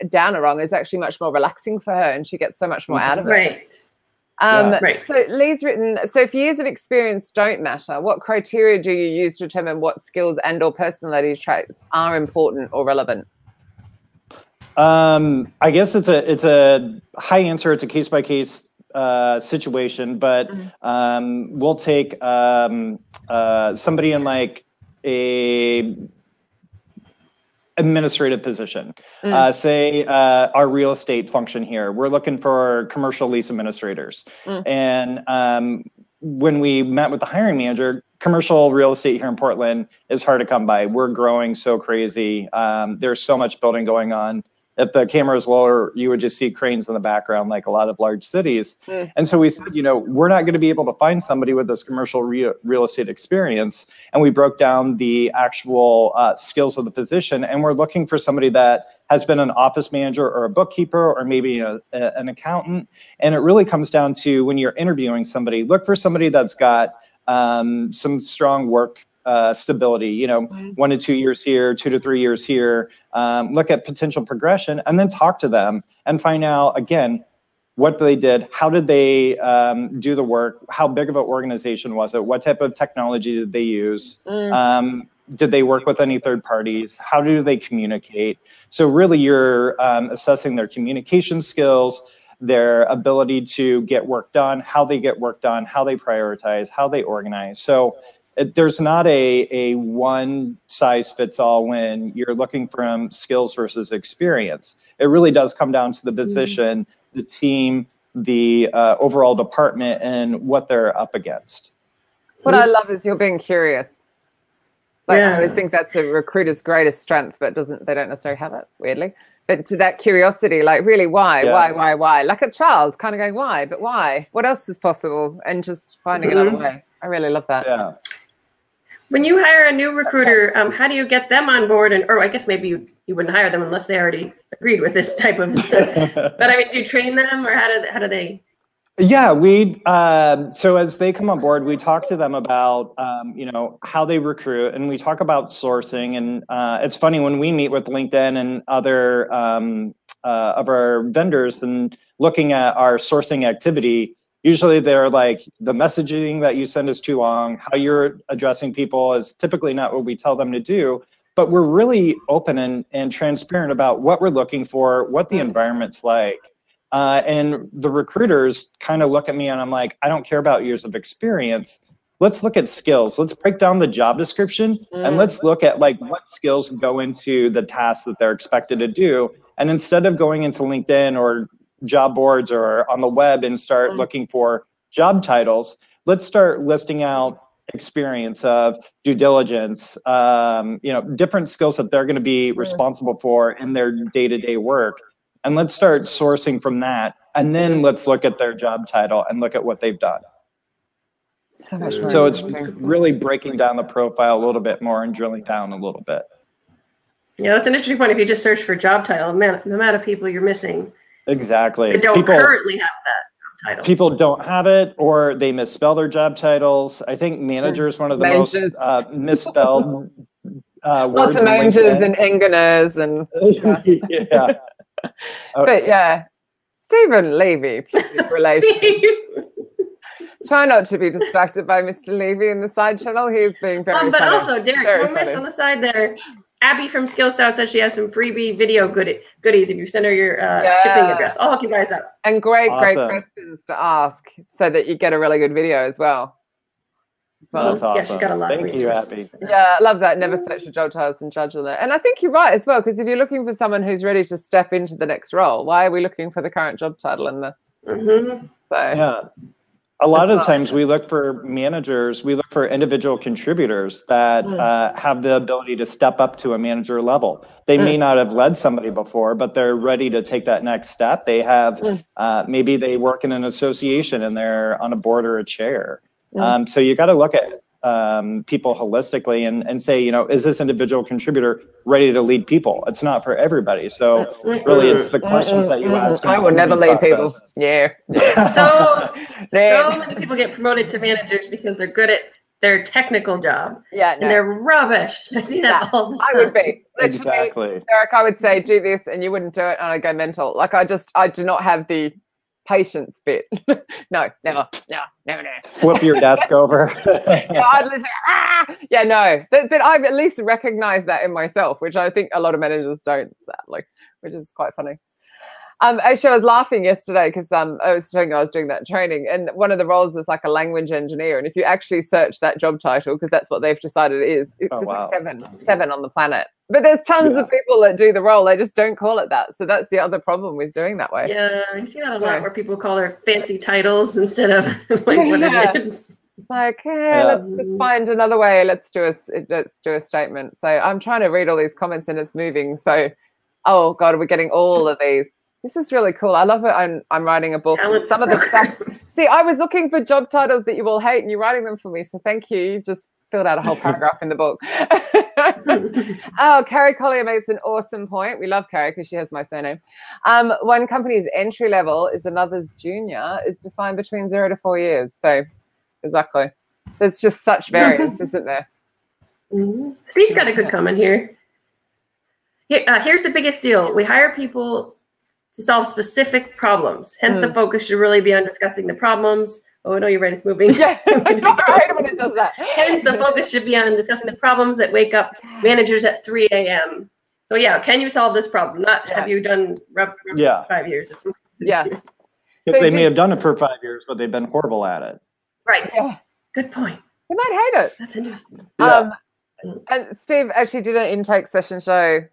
down a rung is actually much more relaxing for her and she gets so much more out of it. Right. Right. So Lee's written, so if years of experience don't matter, what criteria do you use to determine what skills and or personality traits are important or relevant? I guess it's a high answer. It's a case by case situation, but we'll take somebody in like a administrative position. Say our real estate function here, we're looking for commercial lease administrators. And when we met with the hiring manager, commercial real estate here in Portland is hard to come by. We're growing so crazy. There's so much building going on. If the camera is lower, you would just see cranes in the background, like a lot of large cities. And so we said, you know, we're not going to be able to find somebody with this commercial real estate experience. And we broke down the actual skills of the position. And we're looking for somebody that has been an office manager or a bookkeeper or maybe an accountant. And it really comes down to when you're interviewing somebody, look for somebody that's got some strong work stability, you know, 1 to 2 years here, 2 to 3 years here, look at potential progression and then talk to them and find out, again, what they did, how did they do the work, how big of an organization was it, what type of technology did they use, did they work with any third parties, how do they communicate? So really you're assessing their communication skills, their ability to get work done, how they get work done, how they prioritize, how they organize. So there's not a one size fits all when you're looking from skills versus experience. It really does come down to the position, the team, the overall department, and what they're up against. What I love is you're being curious. Like I always think that's a recruiter's greatest strength, but they don't necessarily have it, weirdly. But to that curiosity, like really, why? Like a child kind of going, why? But why? What else is possible? And just finding another way. I really love that. Yeah. When you hire a new recruiter, how do you get them on board? Or I guess maybe you wouldn't hire them unless they already agreed with this type of. But I mean, do you train them, or how do they? Yeah, so as they come on board, we talk to them about you know, how they recruit, and we talk about sourcing. And it's funny when we meet with LinkedIn and other of our vendors and looking at our sourcing activity. Usually they're like, the messaging that you send is too long. How you're addressing people is typically not what we tell them to do. But we're really open and transparent about what we're looking for, what the environment's like. And the recruiters kind of look at me and I'm like, I don't care about years of experience. Let's look at skills. Let's break down the job description and let's look at like what skills go into the tasks that they're expected to do. And instead of going into LinkedIn or job boards or on the web and start looking for job titles, let's start listing out experience of due diligence, you know, different skills that they're going to be responsible for in their day-to-day work. And let's start sourcing from that. And then let's look at their job title and look at what they've done. So it's really breaking down the profile a little bit more and drilling down a little bit. Yeah, that's an interesting point. If you just search for job title, man, the amount of people you're missing. Exactly. They don't currently have that job title. People don't have it, or they misspell their job titles. I think manager is one of the most misspelled words. Lots of managers and engineers and yeah. But yeah, Stephen Levy, please relate. Try not to be distracted by Mr. Levy in the side channel. He's being very but funny. Also, Derek, don't miss on the side there. Abby from Skillstout said she has some freebie video goodies if you send her your shipping address. I'll hook you guys up. And great questions to ask so that you get a really good video as well. That's awesome. Yeah, she's got a lot of resources. Thank you, Abby. Yeah, I love that. Never search for job titles and judge on it. And I think you're right as well, because if you're looking for someone who's ready to step into the next role, why are we looking for the current job title and the yeah. A lot of times we look for managers, we look for individual contributors that have the ability to step up to a manager level. They may not have led somebody before, but they're ready to take that next step. They have, maybe they work in an association and they're on a board or a chair. So you got to look at people holistically and say, you know, is this individual contributor ready to lead people? It's not for everybody. So really, it's the questions that you ask. I would never lead people. Yeah. So many people get promoted to managers because they're good at their technical job. Yeah, and they're rubbish. I see that all the time. I would be. Exactly. Eric, I would say, do this, and you wouldn't do it, and I'd go mental. Like, I do not have the patience bit. No, never. No. Flip your desk over. I'd literally, yeah, no. But I've at least recognized that in myself, which I think a lot of managers don't, sadly, which is quite funny. Actually, I was laughing yesterday because I was doing that training, and one of the roles is like a language engineer. And if you actually search that job title, because that's what they've decided it is, it's like seven on the planet. But there's tons of people that do the role. They just don't call it that. So that's the other problem with doing that way. Yeah, I see that a lot where people call their fancy titles instead of like what it is. Like, let's just find another way. Let's do a statement. So I'm trying to read all these comments, and it's moving. So, oh God, we're getting all of these. This is really cool. I love it. I'm writing a book. Some of the stuff. See, I was looking for job titles that you all hate, and you're writing them for me. So thank you. You just filled out a whole paragraph in the book. Oh, Carrie Collier makes an awesome point. We love Carrie because she has my surname. One company's entry level is another's junior is defined between 0 to 4 years. So exactly. There's just such variance, isn't there? Steve's got a good comment here. Here's the biggest deal. We hire people to solve specific problems. Hence, the focus should really be on discussing the problems. Oh, no, you're right. It's moving. Yeah, right when it does that. Hence, the focus should be on discussing the problems that wake up managers at 3 a.m. So, can you solve this problem? Not have you done for 5 years. It's because they may have done it for 5 years, but they've been horrible at it. Right. Yeah. Good point. They might hate it. That's interesting. And Steve actually did an intake session show.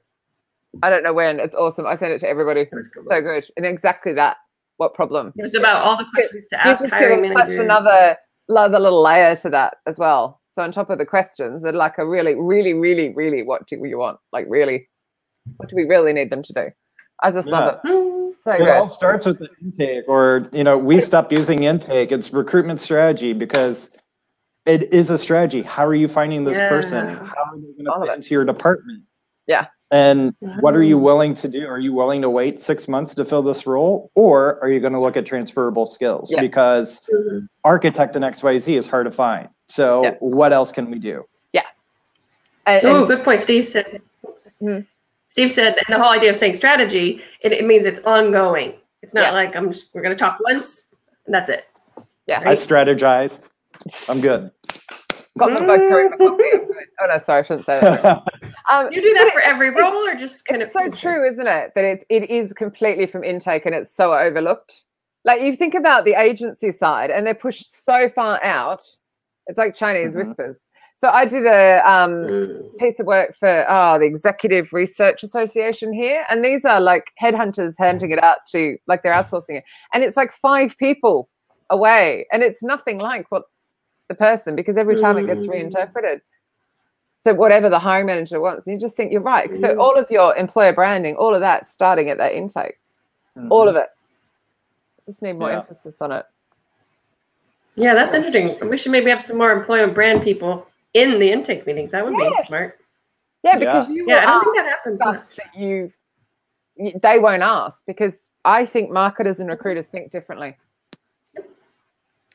I don't know when. It's awesome. I sent it to everybody. So good. And exactly that. What problem? It was about all the questions to ask hiring managers. Such another little layer to that as well. So on top of the questions, they're like a really, really, really, really, what do you want? Like really, what do we really need them to do? I just love it. So good. It all starts with the intake, or we stopped using intake. It's recruitment strategy because it is a strategy. How are you finding this person? How are they going to fit into your department? Yeah. And what are you willing to do? Are you willing to wait 6 months to fill this role? Or are you going to look at transferable skills? Because architect in XYZ is hard to find. So what else can we do? Yeah. Good point. Steve said, Steve said, and the whole idea of saying strategy, it means it's ongoing. It's not like we're going to talk once and that's it. Yeah. Right? I strategized. I'm good. Got my vote. Oh no, sorry, I shouldn't say that. You do that for every role, or just kind of? So true, isn't it? That it is completely from intake, and it's so overlooked. Like you think about the agency side, and they're pushed so far out. It's like Chinese whispers. So I did a piece of work for the Executive Research Association here, and these are like headhunters handing it out to, like they're outsourcing it, and it's like 5 people away, and it's nothing like what the person, because every time it gets reinterpreted. So whatever the hiring manager wants, and you just think you're right. So all of your employer branding, all of that starting at that intake, all of it. Just need more emphasis on it. Yeah, that's interesting. We should maybe have some more employer brand people in the intake meetings. That would be smart. Yeah, because I don't think that happens. That they won't ask, because I think marketers and recruiters think differently.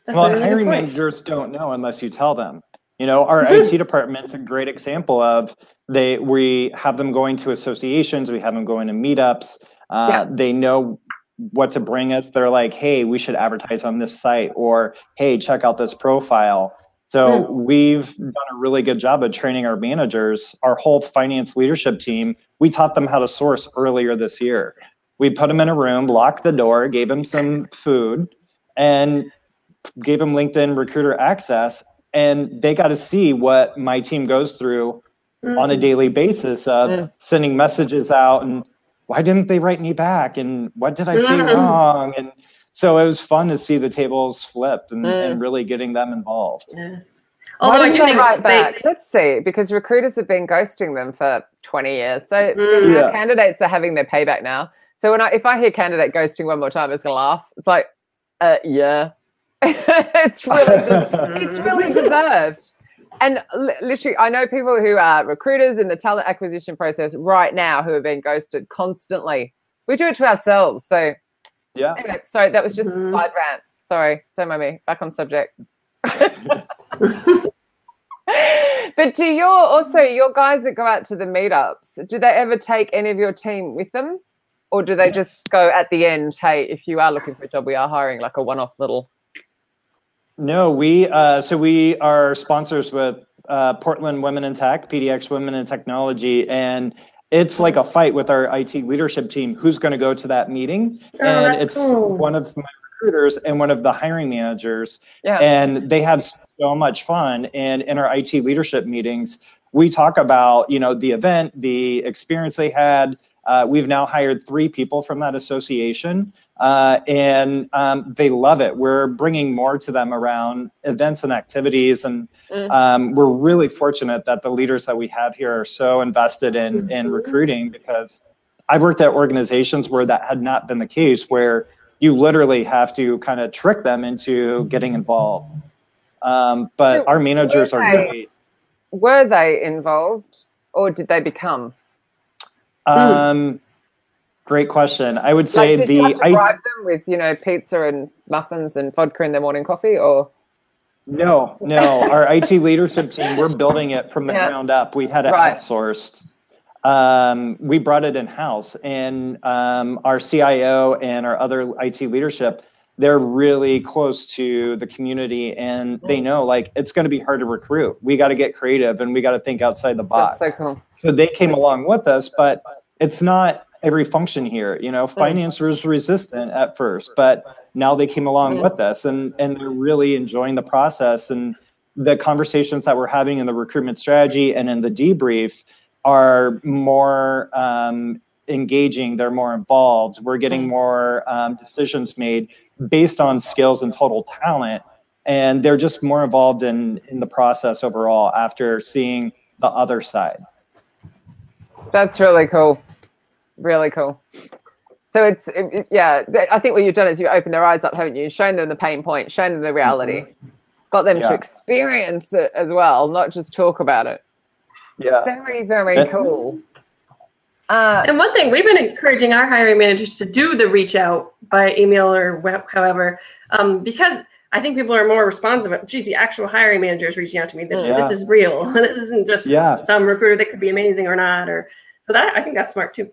Well, hiring managers don't know unless you tell them. Our IT department's a great example of we have them going to associations, we have them going to meetups. They know what to bring us. They're like, hey, we should advertise on this site, or hey, check out this profile. So we've done a really good job of training our managers. Our whole finance leadership team, we taught them how to source earlier this year. We put them in a room, locked the door, gave them some food, and gave them LinkedIn Recruiter access, and they got to see what my team goes through on a daily basis of sending messages out, and why didn't they write me back, and what did I say wrong? And so it was fun to see the tables flipped and really getting them involved. Why didn't they write back? Let's see, because recruiters have been ghosting them for 20 years. So candidates are having their payback now. So if I hear candidate ghosting one more time, it's going to laugh. It's like, yeah. It's really deserved. And literally, I know people who are recruiters in the talent acquisition process right now who have been ghosted constantly. We do it to ourselves. So, yeah. Anyway, sorry, that was just a side rant. Sorry, don't mind me. Back on subject. But do your guys that go out to the meetups, do they ever take any of your team with them? Or do they just go at the end, hey, if you are looking for a job, we are hiring, like a one-off little? No, we are sponsors with Portland Women in Tech, PDX Women in Technology, and it's like a fight with our IT leadership team who's going to go to that meeting. And it's cool. One of my recruiters and one of the hiring managers, and they have so much fun. And in our IT leadership meetings, we talk about, you know, the event, the experience they had. We've now hired 3 people from that association, and they love it. We're bringing more to them around events and activities, and we're really fortunate that the leaders that we have here are so invested in recruiting, because I've worked at organizations where that had not been the case, where you literally have to kind of trick them into getting involved. But our managers are great. Were they involved, or did they become? Great question. I would say did you have to bribe them with, you know, pizza and muffins and vodka in their morning coffee, or? No. Our IT leadership team, we're building it from the ground up. We had it outsourced. We brought it in-house, and our CIO and our other IT leadership, they're really close to the community, and they know, like, it's going to be hard to recruit. We got to get creative, and we got to think outside the box. That's so cool. So they came along with us, but it's not every function here. You know, finance was resistant at first, but now they came along with us, and they're really enjoying the process. And the conversations that we're having in the recruitment strategy and in the debrief are more engaging. They're more involved. We're getting more decisions made based on skills and total talent, and they're just more involved in the process overall after seeing the other side. That's really cool. Really cool. So I think what you've done is you opened their eyes up, haven't you? Shown them the pain point, shown them the reality, got them to experience it as well, not just talk about it. Yeah. Very, very cool. And one thing, we've been encouraging our hiring managers to do the reach out by email or however, because I think people are more responsive. Geez, the actual hiring manager is reaching out to me. This is real. This isn't just some recruiter that could be amazing or not. So that, I think that's smart too.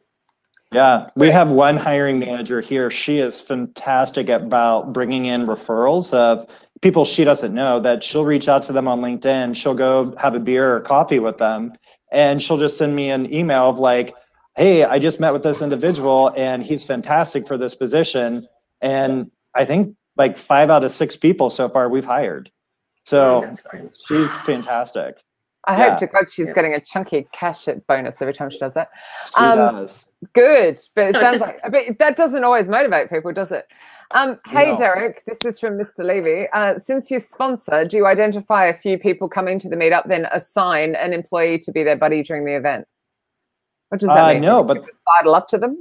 Yeah, we have one hiring manager here. She is fantastic about bringing in referrals of people she doesn't know, that she'll reach out to them on LinkedIn. She'll go have a beer or coffee with them, and she'll just send me an email of like, hey, I just met with this individual and he's fantastic for this position. And I think like 5 out of 6 people so far we've hired. So she's fantastic. I hope to God she's getting a chunky cash bonus every time she does that. She does. Good, but it sounds like, but that doesn't always motivate people, does it? Hey, Derek, this is from Mr. Levy. Since you sponsor, do you identify a few people coming to the meetup, then assign an employee to be their buddy during the event? What does that mean? No, but sidle up to them.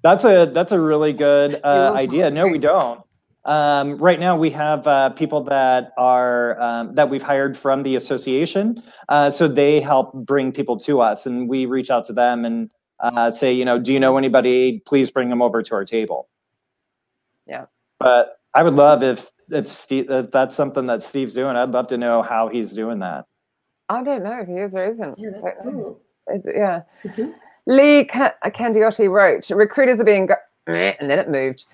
That's a really good idea. No, we don't. Right now, we have people that are that we've hired from the association, so they help bring people to us, and we reach out to them and say, you know, do you know anybody? Please bring them over to our table. Yeah. But I would love if that's something that Steve's doing. I'd love to know how he's doing that. I don't know if he is or isn't. Yeah, that's cool. Yeah. Lee Candiotti wrote, recruiters are being and then it moved.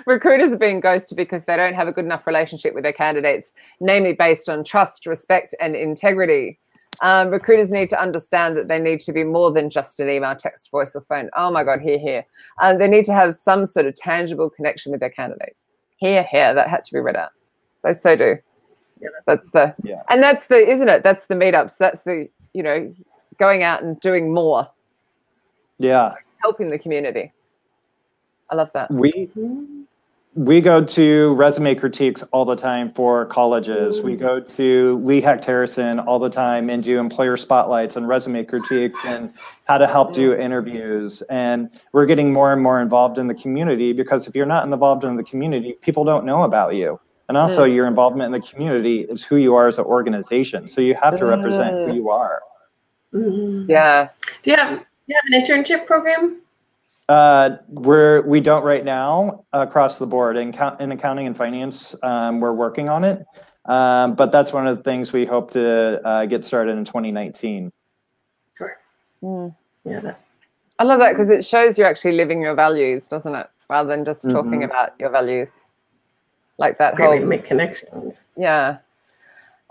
Recruiters are being ghosted because they don't have a good enough relationship with their candidates, namely based on trust, respect, and integrity. Recruiters need to understand that they need to be more than just an email, text, voice, or phone. Oh my God, here. They need to have some sort of tangible connection with their candidates. Here. That had to be read out. They so do. Yeah, and that's the, isn't it? That's the meetups. That's the, you know, going out and doing more. Yeah. Helping the community. I love that. We go to resume critiques all the time for colleges. We go to Lee Hecht Harrison all the time and do employer spotlights and resume critiques and how to help do interviews. And we're getting more and more involved in the community, because if you're not involved in the community, people don't know about you. And also your involvement in the community is who you are as an organization. So you have to represent who you are. Yeah. Do you have an internship program? We don't right now across the board in accounting and finance. We're working on it. But that's one of the things we hope to get started in 2019. Sure. Yeah. I love that because it shows you're actually living your values, doesn't it? Rather than just talking about your values. Like that Great way to make connections. Yeah.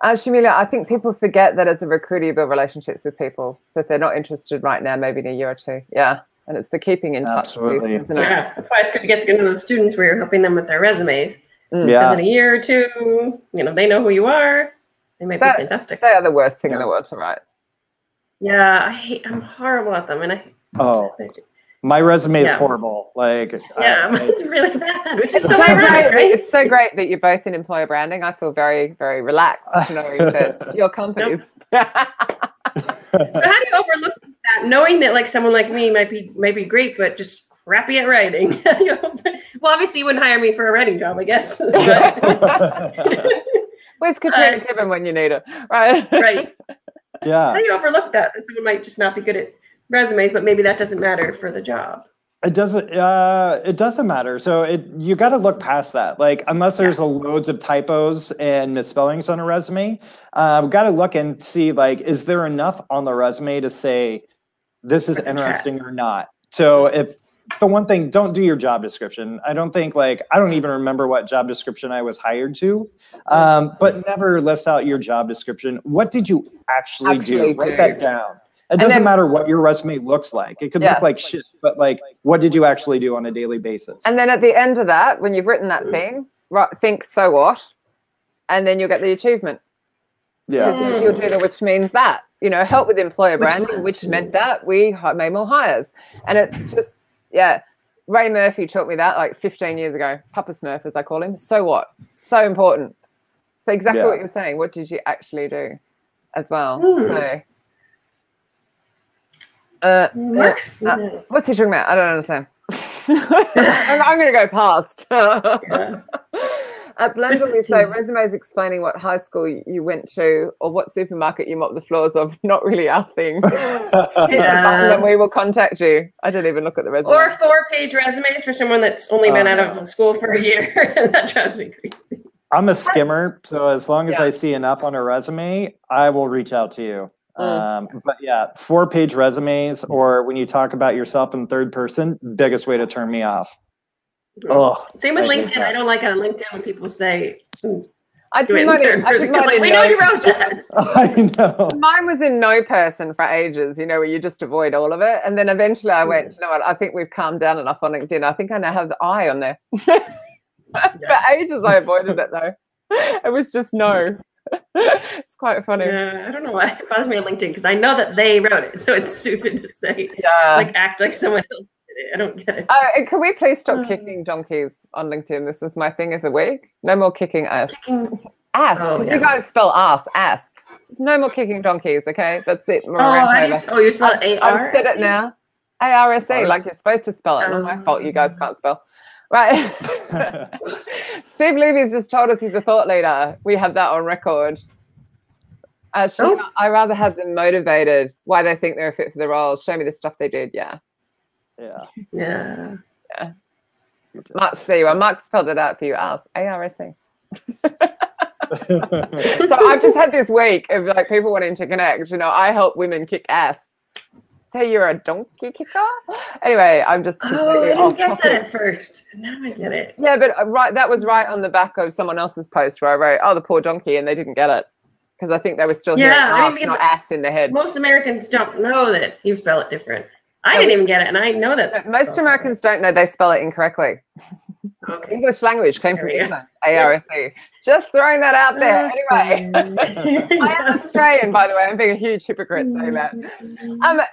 Shamilia, I think people forget that as a recruiter, you build relationships with people. So if they're not interested right now, maybe in a year or two. Yeah. And it's the keeping in touch piece, isn't it? Yeah, that's why it's good to get to know those students where you're helping them with their resumes. Yeah. Because in a year or two, they know who you are. They might be fantastic. They are the worst thing in the world to write. Yeah, I'm horrible at them. And my resume is horrible. Like, it's really bad, which is so ironic, right? It's so great that you're both in employer branding. I feel very, very relaxed to know that your companies. So how do you overlook that, knowing that like someone like me might be great, but just crappy at writing? Well, obviously you wouldn't hire me for a writing job, I guess. Where's Katrina Kibben when you need her? Right. Right. Yeah. How do you overlook that someone might just not be good at resumes, but maybe that doesn't matter for the job? It doesn't matter. So you got to look past that. Like, unless there's loads of typos and misspellings on a resume, we've got to look and see, like, is there enough on the resume to say this is interesting or not? So if the one thing, don't do your job description. I don't even remember what job description I was hired to, but never list out your job description. What did you actually do? Write that down. It doesn't matter what your resume looks like. It could look like shit, but like, what did you actually do on a daily basis? And then at the end of that, when you've written that thing, think, so what? And then you'll get the achievement. Yeah. You'll do which means that, help with employer branding, which meant that we made more hires. And it's just, Ray Murphy taught me that like 15 years ago. Papa Smurf, as I call him. So what? So important. So exactly what you're saying. What did you actually do as well? So, what's he talking about? I don't understand. I'm going to go past. At Blendle, we say resumes explaining what high school you went to or what supermarket you mopped the floors of. Not really our thing. Then we will contact you. I don't even look at the resume. Or 4-page resumes for someone that's only been out of school for a year. That drives me crazy. I'm a skimmer, so as long as I see enough on a resume, I will reach out to you. But 4-page resumes, or when you talk about yourself in third person, biggest way to turn me off. Oh, same with LinkedIn. I don't like it on LinkedIn when people say, I did mine in we know you wrote that. I know. Mine was in no person for ages, where you just avoid all of it. And then eventually I went, you know what, I think we've calmed down enough on LinkedIn. I think I now have the I on there. For ages I avoided it though. It was just no. It's quite funny. I don't know why it bothers me on LinkedIn, because I know that they wrote it, so it's stupid to say act like someone else did it. I don't get it. Can we please stop kicking donkeys on LinkedIn? This is my thing of the week. No more kicking ass. Ass. You guys spell ass. There's no more kicking donkeys, okay? That's it. You spell it A-R? I've said it now. A-R-S-E, like you're supposed to spell it. Not my fault you guys can't spell. Right. Steve Levy's just told us he's a thought leader. We have that on record. I rather have them motivated, why they think they're a fit for the role. Show me the stuff they did. Yeah. Mark, there you are. Mark spelled it out for you. A-R-S-E. So I've just had this week of like people wanting to connect. I help women kick ass. So you're a donkey kicker? Anyway, I'm just completely I didn't get that at first. Now I get it. Yeah, but that was right on the back of someone else's post where I wrote, the poor donkey, and they didn't get it. Because I think they were still hearing not ass in their head. Most Americans don't know that you spell it different. I didn't even get it, and I know that. Most Americans don't know they spell it incorrectly. Okay. English language came from England, A-R-S-E. Just throwing that out there. Anyway, I am Australian, by the way. I'm being a huge hypocrite saying that.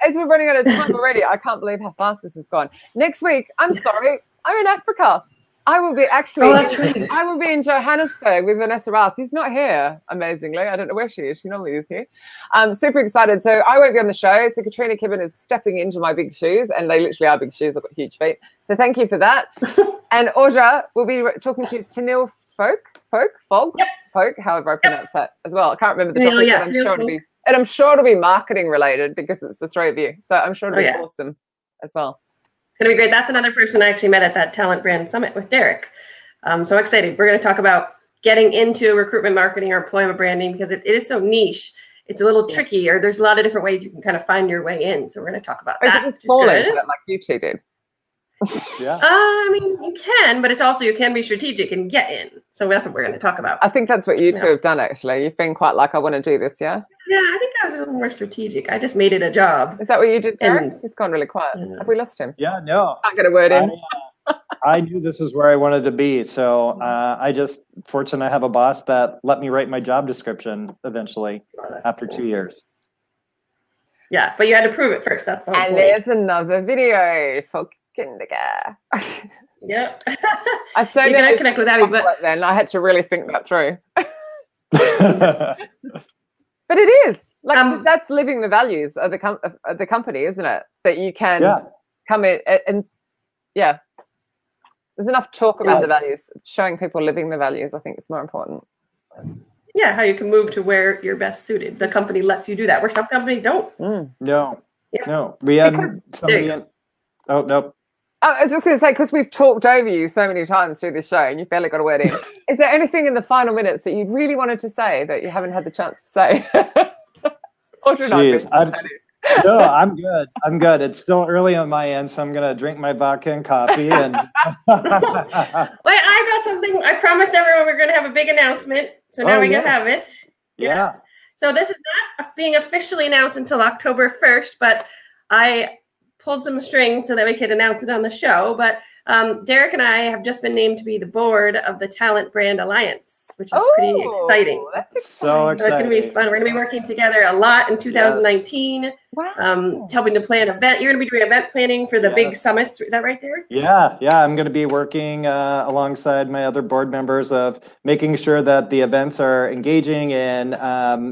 As we're running out of time already, I can't believe how fast this has gone. Next week, I'm sorry, I'm in Africa. I will be that's right. I will be in Johannesburg with Vanessa Rath. He's not here, amazingly. I don't know where she is. She normally is here. I'm super excited. So I won't be on the show. So Katrina Kibben is stepping into my big shoes, and they literally are big shoes. I've got huge feet. So thank you for that. And Audra will be talking to Tanil Folk. Fog, Yep. Poke, however I pronounce that as well. I can't remember the topic, but I'm sure it'll be marketing related because it's the three of you. So I'm sure it'll be awesome as well. It's going to be great. That's another person I actually met at that Talent Brand Summit with Derek. So excited. We're going to talk about getting into recruitment marketing or employment branding because it is so niche. It's a little tricky, or there's a lot of different ways you can kind of find your way in. So we're going to talk about that. Just fall into it like you two did. Yeah. I mean, you can, but it's also you can be strategic and get in. So that's what we're going to talk about. I think that's what you two have done, actually. You've been quite like, I want to do this, yeah? Yeah, I think I was a little more strategic. I just made it a job. Is that what you did, Derek? It's gone really quiet. Have we lost him? Yeah, no. Can't get a word in. I knew this is where I wanted to be. So I just fortunate I have a boss that let me write my job description eventually after 2 years. Yeah, but you had to prove it first. That's the whole point. There's another video for KinderCare. Yep. I so you can connect with Abby, but then I had to really think that through. But it is like that's living the values of the company, isn't it? That you can come in and there's enough talk about the values. Showing people living the values, I think, is more important. Yeah, how you can move to where you're best suited. The company lets you do that, where some companies don't. No, we had somebody in. Oh, no. I was just going to say, because we've talked over you so many times through this show and you barely got a word in, is there anything in the final minutes that you really wanted to say that you haven't had the chance to say? Jeez, no, I'm good. I'm good. It's still early on my end, so I'm going to drink my vodka and coffee. And Wait, I got something. I promised everyone we're going to have a big announcement. So now we can have it. Yeah. So this is not being officially announced until October 1st, but I pulled some strings so that we could announce it on the show. But Derek and I have just been named to be the board of the Talent Brand Alliance, which is pretty exciting. That's so exciting. So it's going to be fun. We're going to be working together a lot in 2019, helping to plan event. You're going to be doing event planning for the big summits. Is that right, Derek? Yeah. I'm going to be working alongside my other board members of making sure that the events are engaging and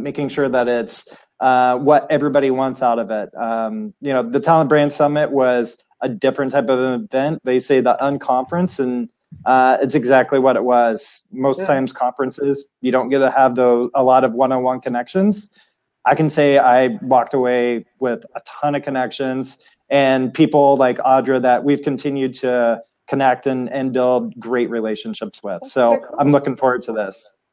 making sure that it's what everybody wants out of it. The Talent Brand Summit was a different type of an event. They say the unconference, and it's exactly what it was. Most times conferences, you don't get to have a lot of one-on-one connections. I can say I walked away with a ton of connections and people like Audra that we've continued to connect and build great relationships with. So cool. I'm looking forward to this.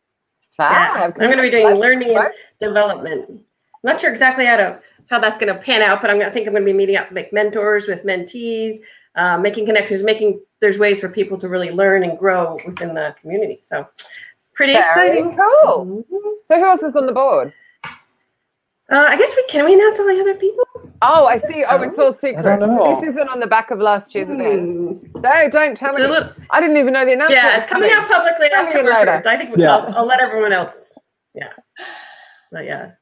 I'm going to be doing learning and development. I'm not sure exactly how that's going to pan out, but I think I'm going to be meeting up like mentors with mentees, making connections, there's ways for people to really learn and grow within the community. So pretty exciting. Cool. So who else is on the board? I guess can we announce all the other people? Oh, I see. Oh, it's all secret. This isn't on the back of last year's event. No, don't tell me. I didn't even know the announcement. Yeah, it's coming out publicly October 1st. I think I'll let everyone else. Yeah. But yeah.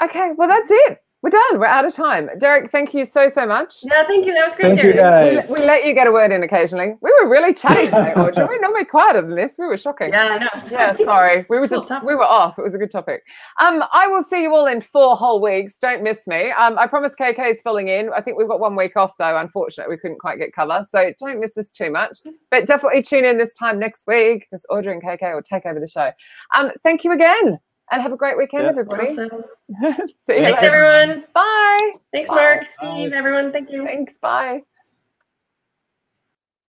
Okay, well, that's it. We're done. We're out of time. Derek, thank you so much. Yeah, thank you. That was great, Derek. You guys. We let you get a word in occasionally. We were really chatty today, Audra. We're normally quieter than this. We were shocking. Yeah, I know. Yeah, sorry. We were off. It was a good topic. I will see you all in 4 whole weeks. Don't miss me. I promise KK is filling in. I think we've got 1 week off, though. Unfortunately, we couldn't quite get cover. So don't miss us too much. But definitely tune in this time next week because Audra and KK will take over the show. Thank you again. And have a great weekend, everybody. Awesome. See you Thanks, everyone. Bye. Thanks, Mark, Steve, everyone. Thank you. Thanks. Bye.